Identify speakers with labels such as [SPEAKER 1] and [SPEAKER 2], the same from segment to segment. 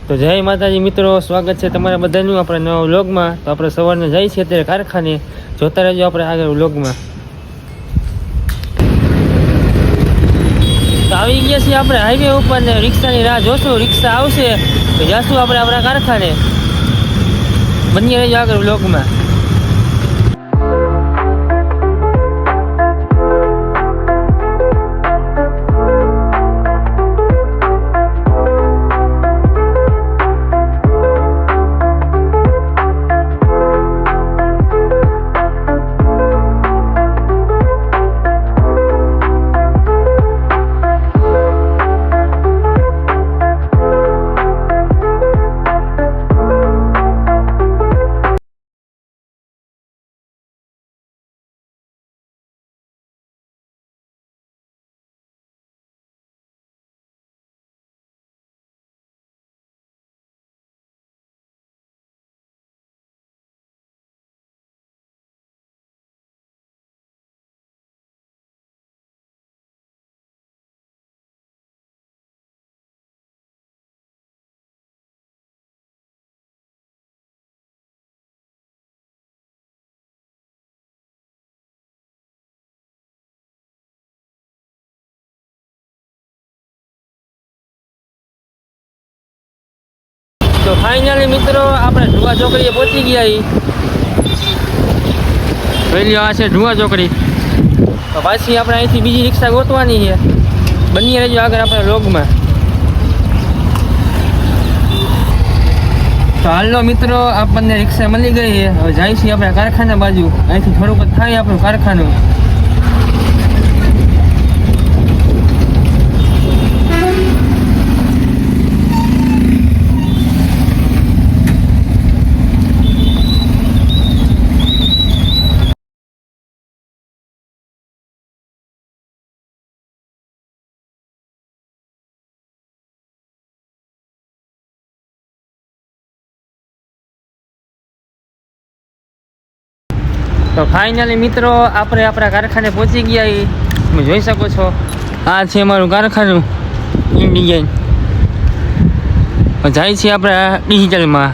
[SPEAKER 1] તો જય માતાજી મિત્રો, સ્વાગત છે તમારા બધાનું આપણે નવા વ્લોગમાં। તો આપણે સવારને જઈએ છીએ અત્યારે કારખાને, જોતા રહેજો આપણે આગળ વ્લોગમાં। તો આવી ગયા છીએ આપણે હાઈવે ઉપર ને રિક્ષાની રાહ જોશું, રિક્ષા આવશે તો જઈશું આપણે આપણા કારખાને। બની રહેજો આગળ વ્લોગમાં। તો ફાઇનલી મિત્રો આપણે ઢુવા ચોકડીએ પહોંચી ગયા। પહેલી આ છે ઢુવા ચોકડી। તો પાછી આપણે અહીંથી બીજી રિક્ષા ગોતવાની છે। બની રહેજો આગળ આપણે વ્લોગમાં। તો હાલો મિત્રો, આપણને રિક્ષા મળી ગઈ છે। હવે જાય છીએ આપણે કારખાના બાજુ। અહીંથી થોડુંક જ થાય આપણું કારખાનું। તો ફાઇનલી મિત્રો આપણે આપણા કારખાને પહોંચી ગયા। તમે જોઈ શકો છો, આ છે અમારું કારખાનું ઇન્ડિયન। જાય છે આપણે ડિજિટલમાં।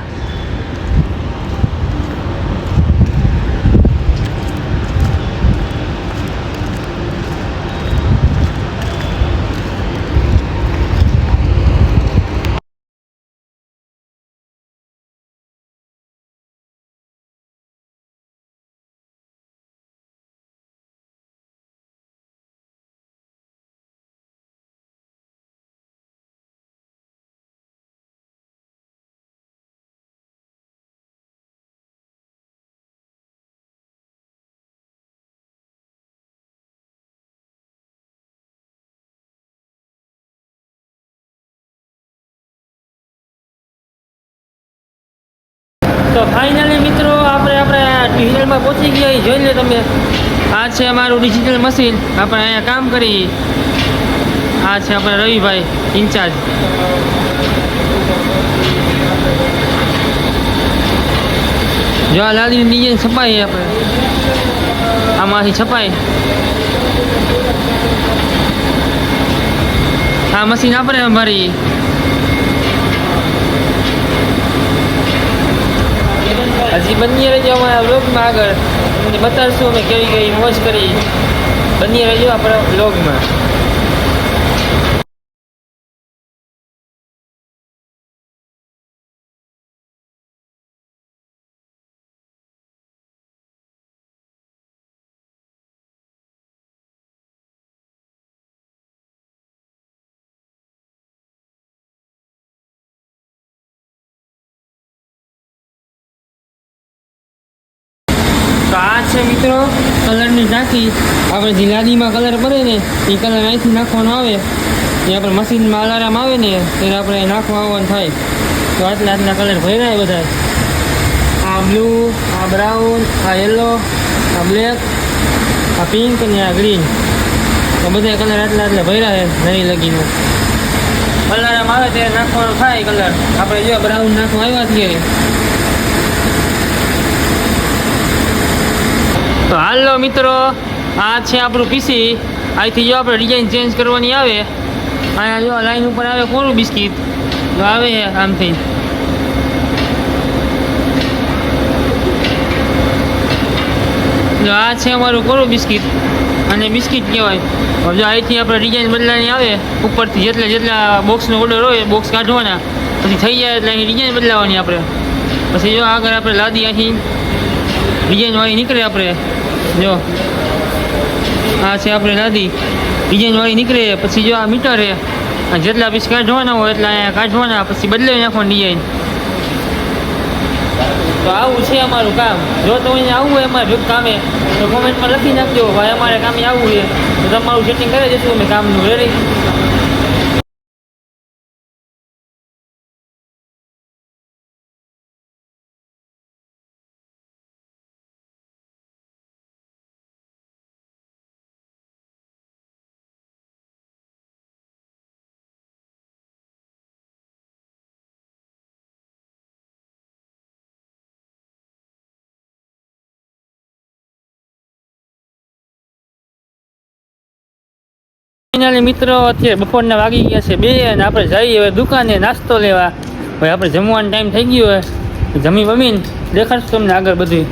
[SPEAKER 1] તો ફાઇનલી મિત્રો આપણે ડિજિટલમાં પહોંચી ગયા। જોઈ લો તમે, આ છે અમારું ડિજિટલ મશીન। આપણે અહીંયા કામ કરી। આ છે આપણે રવિભાઈ ઇન્ચાર્જ। જો આ લાદીની ડિઝાઇન છપાઈ, આપણે આમાંથી છપાય। આ મશીન આપણે અમારી હજી બની રહેજો અમારા વ્લોગમાં। આગળ તમને બતાડશું અમે કેવી કેવી મોજ કરી। બની રહેજો આપણા વ્લોગમાં। તો આ છે મિત્રો કલરની ટાંકી। આપણે જે લાદીમાં કલર ભરે ને એ કલર અહીંથી નાખવાનો આવે। જે આપણે મશીનમાં અલાર્મ આવે ને ત્યારે આપણે નાખવા આવવાનું થાય। તો આટલા કલર ભર્યા બધા। આ બ્લુ, આ બ્રાઉન, આ યલો, આ બ્લેક, આ પિંક અને આ ગ્રીન। તો બધા કલર આટલા ભર્યા છે નહીં લગીને। અલાર્મ આવે ત્યારે નાખવાનું થાય કલર। આપણે જો બ્રાઉન નાખવા આવ્યા છીએ। તો હાલો મિત્રો, આ છે આપણું પીસી। અહીંથી જો આપણે ડિઝાઇન ચેન્જ કરવાની આવે। અહીંયા જો લાઈન ઉપર આવે કોરું બિસ્કિટ, તો આવે આમથી જો આ છે અમારું કોરું બિસ્કિટ અને બિસ્કિટ કહેવાય. હવે જો અહીંથી આપણે ડિઝાઇન બદલાની આવે ઉપરથી જેટલા બોક્સનો ઓર્ડર હોય બોક્સ કાઢવાના પછી થઈ જાય એટલે અહીં ડિઝાઇન બદલાવાની આપણે. પછી જો આગળ આપણે લાદી અહીં ડિઝાઇનવાળી નીકળે આપણે જો આ છે આપણે લાદી ડિઝાઇનવાળી નીકળે. પછી જો આ મીટર છે જેટલા પીસ કાઢવાના હોય એટલા અહીંયા કાઢવાના પછી બદલાવી નાખવાનું ડિઝાઇન. તો આવું છે અમારું કામ. જો તો અહીંયા આવવું હોય અમારે કામે તો કોમેન્ટમાં લખી નાખજો ભાઈ અમારે કામે આવવું છે તો તમારું સેટિંગ કરી દઈશું અમે કામનું રેડી. ફાઇનલી મિત્રો અત્યારે બપોરના વાગી ગયા છે 2 અને આપણે જઈએ હવે દુકાને નાસ્તો લેવા. હવે આપણે જમવાનો ટાઈમ થઈ ગયો હોય જમી બમીને દેખાડશું તમને આગળ બધું.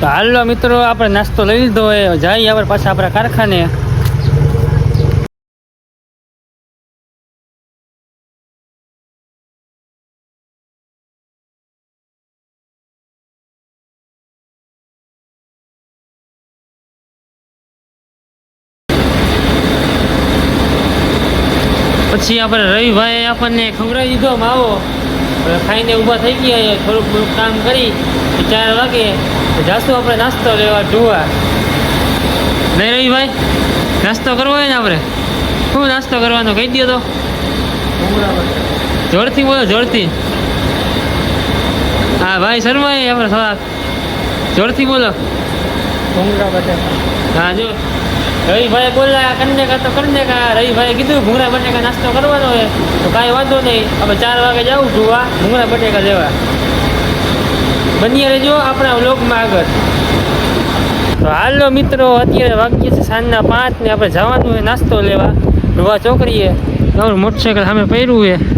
[SPEAKER 1] તો હાલો મિત્રો આપણે નાસ્તો લઈ લીધો હોય જઈએ આપણે પાછા આપણા કારખાને. પછી આપણે રવિભાઈ આપણને ખવડાવી દીધો માવો. ખાઈને ઊભા થઈ ગયા થોડુંક કામ કરી 4 વાગે જાશું આપણે નાસ્તો લેવા જોવા. નહીં રવિભાઈ નાસ્તો કરવો હોય ને આપણે શું નાસ્તો કરવાનો કહી દો તો. જોરથી બોલો જોરથી. હા ભાઈ શર્માએ આપણે થોડા જોરથી બોલો. હા જો રવિભાઈ બોલ્યા કરને કા તો કરને કા. રવિભાઈએ કીધું ભૂંગળા બટેકા નાસ્તો કરવાનો હોય તો કાંઈ વાંધો નહીં આપણે 4 વાગે જાઉં જોવા ભૂંગળા બટેકા લેવા. બની રહેજો આપણા વ્લોગમાં આગળ. તો હાલો મિત્રો અત્યારે વાગ્યા છે સાંજના 5 ને આપણે જવાનું હોય નાસ્તો લેવા ઢોવા ચોકડીએ. તમારું મોટરસાઇકલ સામે પડ્યું છે.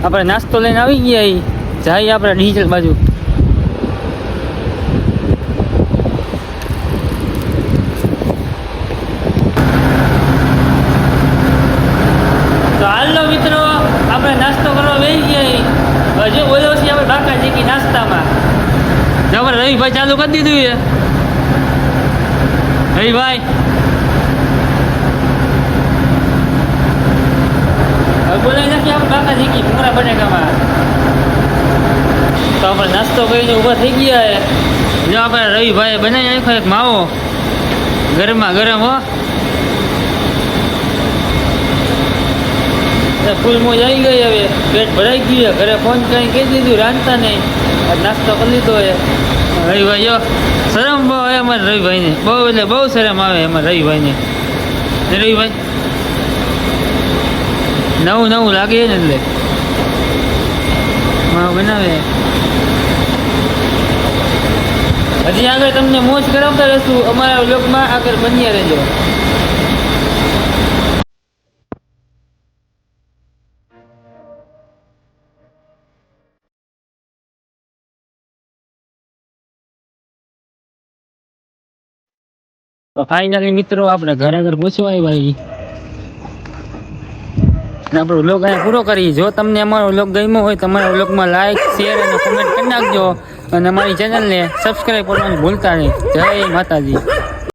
[SPEAKER 1] આપણે નાસ્તો લઈને આવી ગયા જઈએ આપણે ડિજિટલ બાજુ. તો હાલો મિત્રો આપણે નાસ્તો કરવા બેસી ગયા. હજુ બોલ્યો છે આપણે બાકા જીકી નાસ્તામાં આપણે રવિભાઈ ચાલુ કરી દીધું છે. રવિભાઈ બોલાવી નાખીએ આપણે બાકા જીકી ભૂંગળા બટેકામાં. તો આપણે નાસ્તો કરીને ઊભા થઈ ગયા. જો આપણે રવિભાઈએ બનાવી નાખ્યો એક માવો ગરમા ગરમ હો. ફૂલ મોજ આવી ગઈ. હવે પેટ ભરાઈ ગયું. ઘરે ફોન કરીને કહી દીધું રાંધતા નહીં નાસ્તો કરી લીધો હોય. રવિભાઈ જો શરમ બહુ આવે અમારે રવિભાઈને બહુ એટલે બહુ શરમ આવે અમારે રવિભાઈને. રવિભાઈ નવું લાગે ને એટલે માવો બનાવે. હજી આગળ તમને મોજ કરાવતા રહેશું અમારા વ્લોગમાં, આગળ બન્યા રહેજો. તો ફાઇનલી મિત્રો આપણે ઘરે આગળ પૂછવા ભાઈ આપણો વ્લોગ અહીંયા પૂરો કરી. જો તમને અમારો વ્લોગ ગમ્યો હોય તો અમારા વ્લોગમાં લાઈક, શેર અને કમેન્ટ કરી નાખજો અને અમારી ચેનલને સબસ્ક્રાઈબ કરવાનું ભૂલતા નહીં. જય માતાજી.